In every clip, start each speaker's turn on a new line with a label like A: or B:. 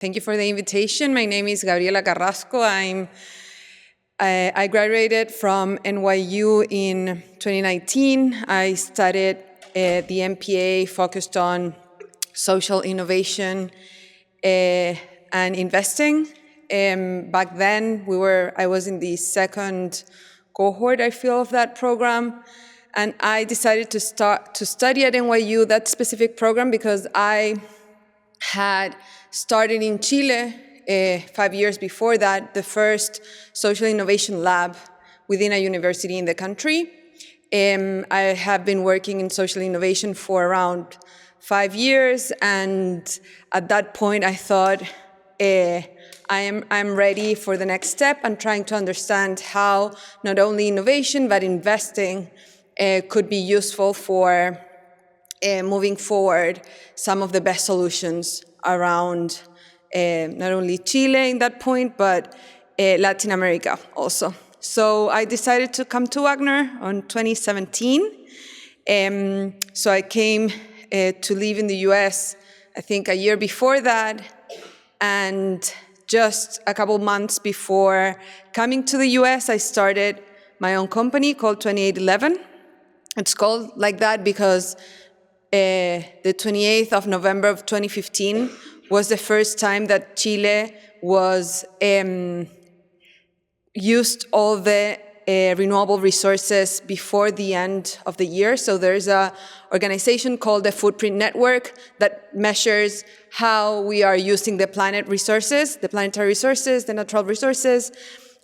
A: Thank you for the invitation. My name is Gabriela Carrasco. I graduated from NYU in 2019. I studied the MPA focused on social innovation and investing. Back then, I was in the second cohort, I feel, of that program. And I decided to start to study at NYU that specific program because I had started in Chile 5 years before that, the first social innovation lab within a university in the country. I have been working in social innovation for around 5 years, and at that point I thought I'm ready for the next step and trying to understand how not only innovation but investing could be useful for moving forward some of the best solutions around not only Chile in that point, but Latin America also. So I decided to come to Wagner on 2017. So I came to live in the US, I think a year before that, and just a couple months before coming to the US, I started my own company called 2811. It's called like that because the 28th of November of 2015 was the first time that Chile was used all the renewable resources before the end of the year. So there's an organization called the Footprint Network that measures how we are using the planet resources, the planetary resources, the natural resources.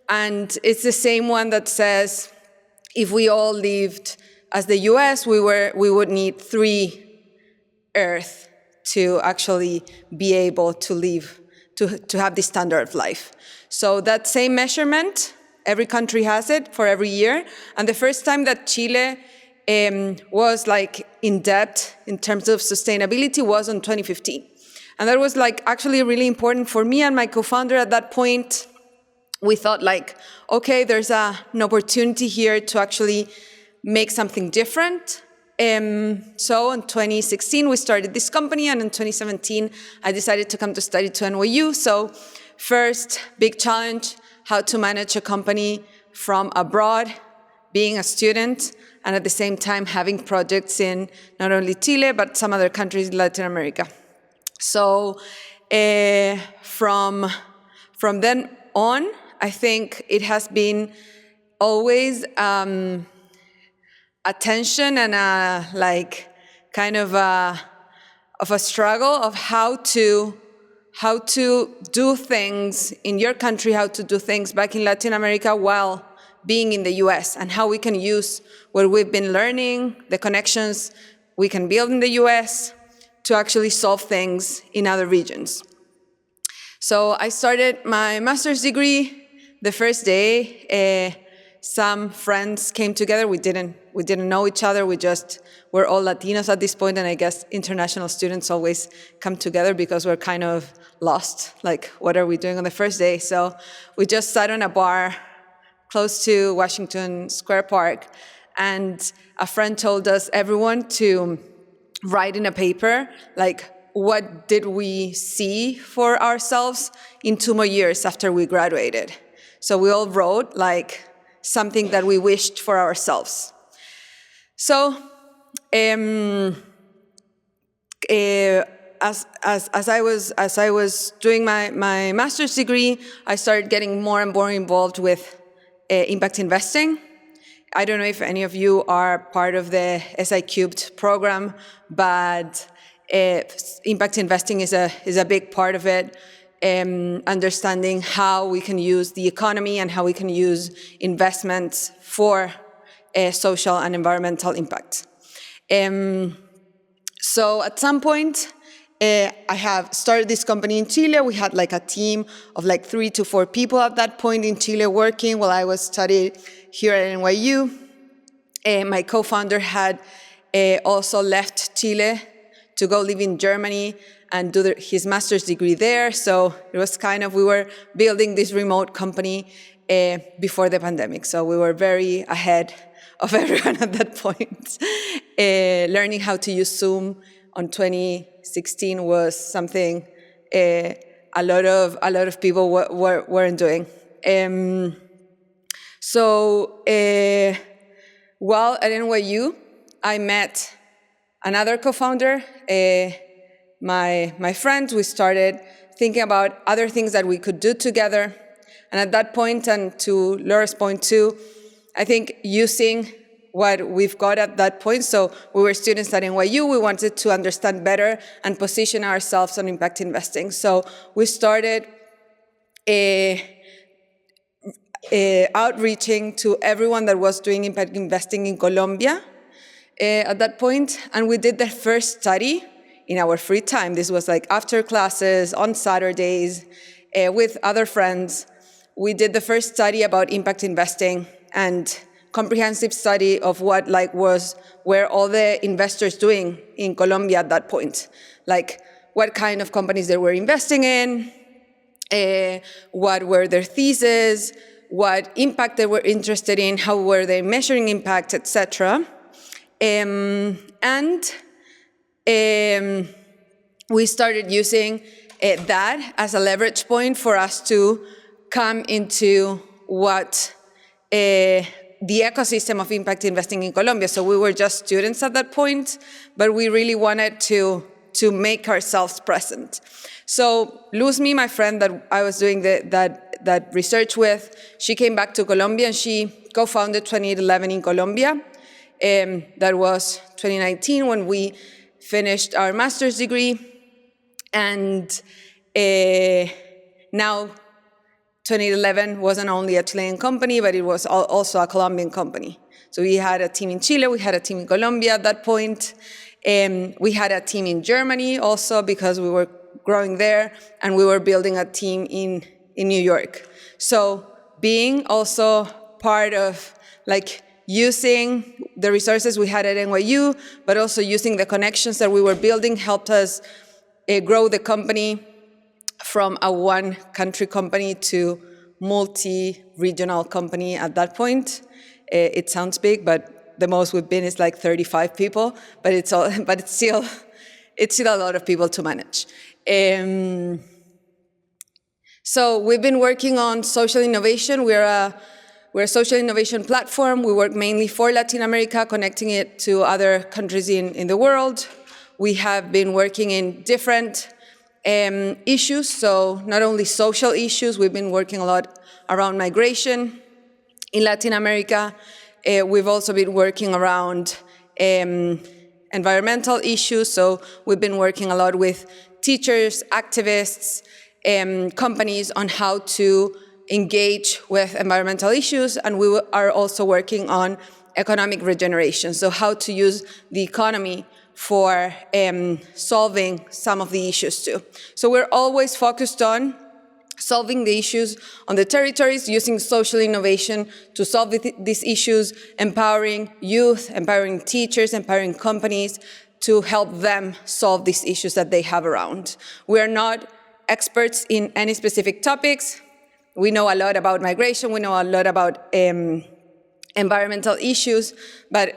A: And it's the same one that says if we all lived as the US, we would need 3 Earth to actually be able to live, to have this standard of life. So that same measurement, every country has it for every year. And the first time that Chile was like in depth in terms of sustainability was in 2015. And that was like actually really important for me and my co-founder at that point. We thought like, okay, there's an opportunity here to actually make something different. So in 2016, we started this company, and in 2017, I decided to come to study to NYU. So first, big challenge, how to manage a company from abroad, being a student, and at the same time having projects in not only Chile, but some other countries in Latin America. So from then on, I think it has been always a tension and a like kind of a struggle of how to do things in your country, how to do things back in Latin America while being in the US, and how we can use what we've been learning, the connections we can build in the US to actually solve things in other regions. So I started my master's degree the first day. Some friends came together. We didn't know each other. We're all Latinos at this point, and I guess international students always come together because we're kind of lost. Like, what are we doing on the first day? So we just sat on a bar close to Washington Square Park, and a friend told us, everyone, to write in a paper, like, what did we see for ourselves in 2 more years after we graduated? So we all wrote, like, something that we wished for ourselves. So as I was doing my master's degree, I started getting more and more involved with impact investing. I don't know if any of you are part of the SI Cubed program, but impact investing is a big part of it. Understanding how we can use the economy and how we can use investments for social and environmental impact. So at some point, I have started this company in Chile. We had like a team of like 3 to 4 people at that point in Chile working while I was studying here at NYU. My co-founder had also left Chile to go live in Germany and do his master's degree there. So it was kind of, we were building this remote company before the pandemic. So we were very ahead of everyone at that point. Learning how to use Zoom on 2016 was something a lot of people weren't doing. While at NYU, I met another co-founder, my friend. We started thinking about other things that we could do together. And at that point, and to Laura's point too, I think using what we've got at that point, so we were students at NYU, we wanted to understand better and position ourselves on impact investing. So we started outreaching to everyone that was doing impact investing in Colombia at that point, and we did the first study in our free time. This was like after classes, on Saturdays, with other friends. We did the first study about impact investing and comprehensive study of what were all the investors doing in Colombia at that point, like what kind of companies they were investing in, what were their theses, what impact they were interested in, how were they measuring impact, etc. We started using that as a leverage point for us to come into what the ecosystem of impact investing in Colombia. So we were just students at that point, but we really wanted to make ourselves present. So Luzmi, my friend that I was doing that research with, she came back to Colombia and she co-founded 2811 in Colombia. That was 2019 when we finished our master's degree. And now 2811 wasn't only a Chilean company, but it was also a Colombian company. So we had a team in Chile, we had a team in Colombia at that point. We had a team in Germany also because we were growing there, and we were building a team in New York. So being also part of using the resources we had at NYU, but also using the connections that we were building helped us grow the company from a one-country company to multi-regional company at that point. It sounds big, but the most we've been is like 35 people, but it's still a lot of people to manage. So we've been working on social innovation. We're a social innovation platform. We work mainly for Latin America, connecting it to other countries in the world. We have been working in different issues, so not only social issues, we've been working a lot around migration in Latin America. We've also been working around environmental issues, so we've been working a lot with teachers, activists, companies on how to engage with environmental issues, and we are also working on economic regeneration, so how to use the economy for solving some of the issues too. So we're always focused on solving the issues on the territories, using social innovation to solve these issues, empowering youth, empowering teachers, empowering companies to help them solve these issues that they have around. We are not experts in any specific topics. We know a lot about migration, we know a lot about environmental issues, but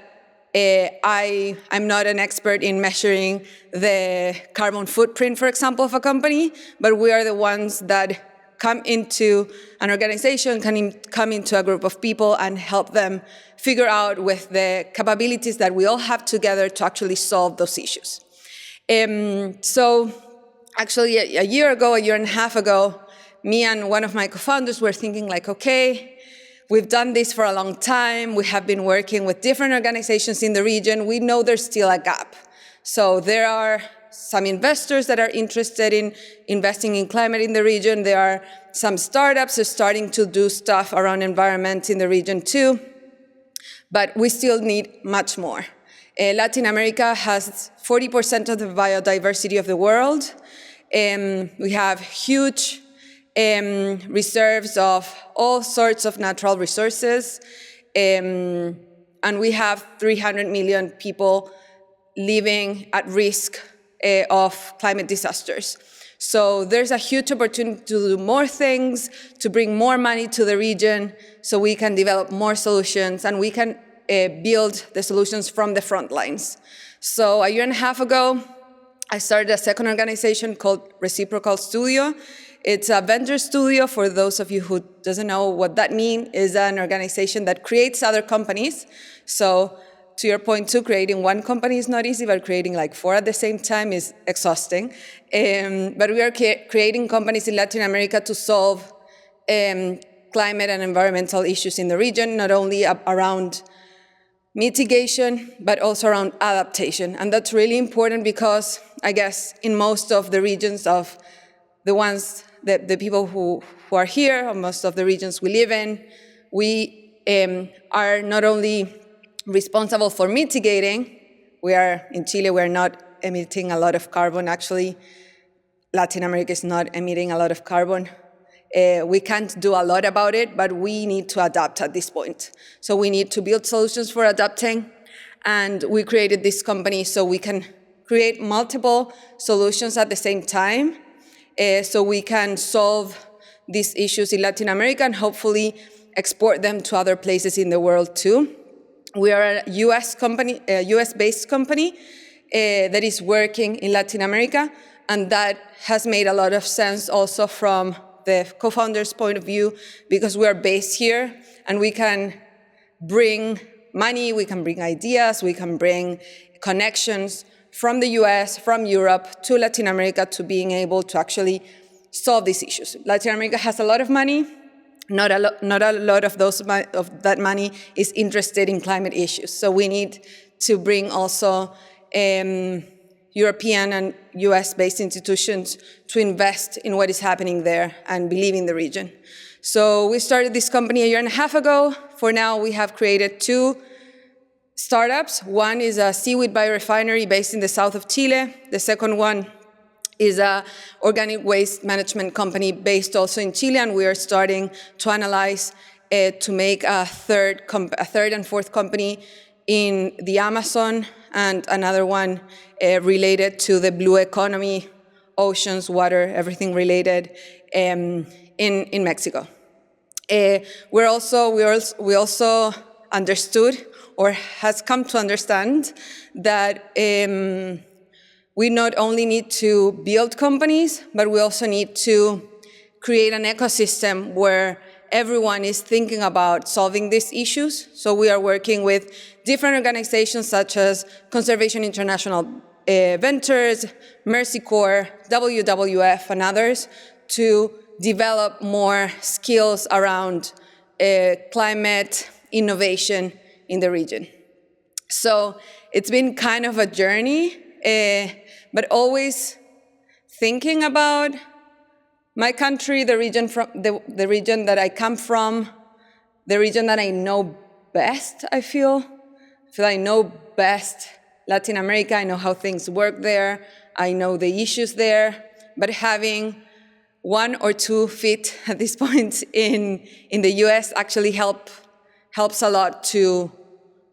A: I'm not an expert in measuring the carbon footprint, for example, of a company, but we are the ones that come into an organization, can come into a group of people and help them figure out with the capabilities that we all have together to actually solve those issues. So actually a year and a half ago, me and one of my co-founders were thinking okay, we've done this for a long time. We have been working with different organizations in the region. We know there's still a gap. So there are some investors that are interested in investing in climate in the region. There are some startups that are starting to do stuff around environment in the region too. But we still need much more. Latin America has 40% of the biodiversity of the world. We have huge reserves of all sorts of natural resources. And we have 300 million people living at risk of climate disasters. So there's a huge opportunity to do more things, to bring more money to the region so we can develop more solutions and we can build the solutions from the front lines. So a year and a half ago, I started a second organization called Reciprocal Studio. It's a venture studio. For those of you who doesn't know what that means, is an organization that creates other companies. So to your point too, creating one company is not easy, but creating like 4 at the same time is exhausting. But we are creating companies in Latin America to solve climate and environmental issues in the region, not only around mitigation, but also around adaptation. And that's really important because I guess in most of the regions of the ones that the people who are here, or most of the regions we live in, we are not only responsible for mitigating. We are, in Chile, we're not emitting a lot of carbon. Actually, Latin America is not emitting a lot of carbon. We can't do a lot about it, but we need to adapt at this point. So we need to build solutions for adapting, and we created this company so we can create multiple solutions at the same time, so we can solve these issues in Latin America and hopefully export them to other places in the world too. We are a US company, a US-based company that is working in Latin America, and that has made a lot of sense also from the co-founder's point of view, because we are based here and we can bring money, we can bring ideas, we can bring connections from the US, from Europe to Latin America to being able to actually solve these issues. Latin America has a lot of money. Not a lot of that money is interested in climate issues. So we need to bring also European and US-based institutions to invest in what is happening there and believe in the region. So we started this company 1.5 years ago. For now, we have created 2 startups. One is a seaweed biorefinery based in the south of Chile. The second one is an organic waste management company based also in Chile, and we are starting to analyze to make a third and fourth company in the Amazon, and another one related to the blue economy, oceans, water, everything related in Mexico. We also understood, or has come to understand, that we not only need to build companies, but we also need to create an ecosystem where everyone is thinking about solving these issues. So we are working with different organizations such as Conservation International Ventures, Mercy Corps, WWF, and others to develop more skills around climate innovation in the region. So it's been kind of a journey, but always thinking about my country, the region that I come from, the region that I know best, I feel I know best Latin America. I know how things work there. I know the issues there. But having 1 or 2 feet at this point in the US actually helps a lot to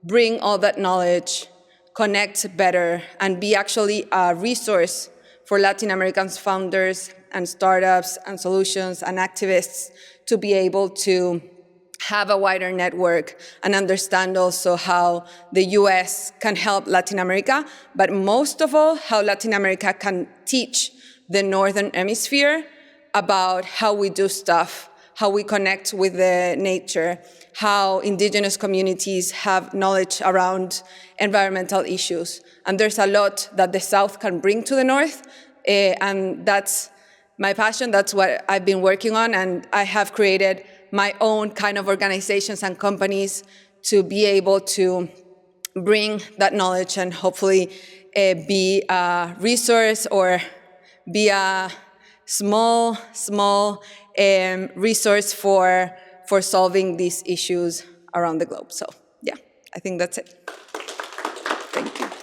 A: bring all that knowledge, connect better, and be actually a resource for Latin American founders and startups and solutions and activists to be able to have a wider network and understand also how the US can help Latin America, but most of all, how Latin America can teach the Northern Hemisphere about how we do stuff, how we connect with the nature, how indigenous communities have knowledge around environmental issues. And there's a lot that the South can bring to the North, and that's my passion. That's what I've been working on, and I have created my own kind of organizations and companies to be able to bring that knowledge and hopefully be a resource or be a small resource for solving these issues around the globe. So yeah, I think that's it. Thank you.